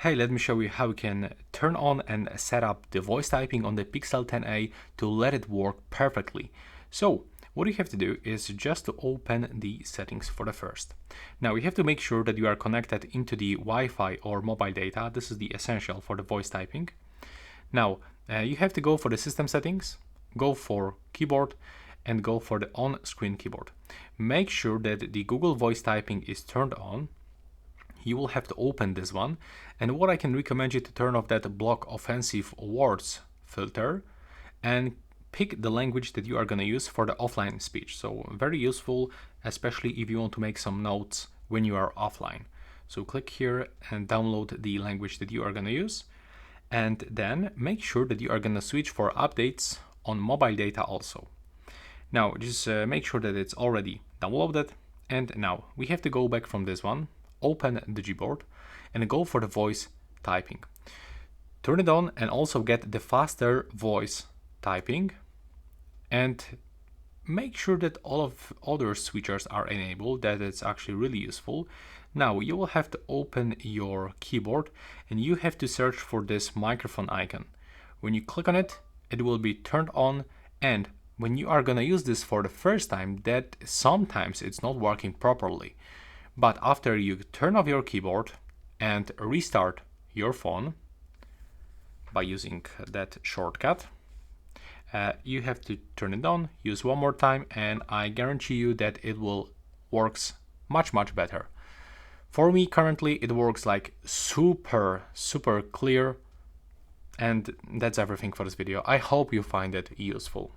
Hey, let me show you how you can turn on and set up the voice typing on the Pixel 10a to let it work perfectly. So what you have to do is just to open the settings for the first. Now you have to make sure that you are connected into the Wi-Fi or mobile data. This is the essential for the voice typing. Now you have to go for the system settings, go for keyboard and go for the on-screen keyboard. Make sure that the Google voice typing is turned on. You will have to open this one, and what I can recommend you to turn off that block offensive words filter and pick the language that you are going to use for the offline speech. So very useful, especially if you want to make some notes when you are offline. So click here and download the language that you are going to use, and then make sure that you are going to switch for updates on mobile data also. Now just make sure that it's already downloaded, and now we have to go back from this one, open the Gboard and go for the voice typing. Turn it on and also get the faster voice typing, and make sure that all of other switchers are enabled. That is actually really useful. Now you will have to open your keyboard and you have to search for this microphone icon. When you click on it, it will be turned on, and when you are gonna use this for the first time, that sometimes it's not working properly. But after you turn off your keyboard and restart your phone by using that shortcut, you have to turn it on, use one more time, and I guarantee you that it will works much better. For me currently it works like super clear, and that's everything for this video. I hope you find it useful.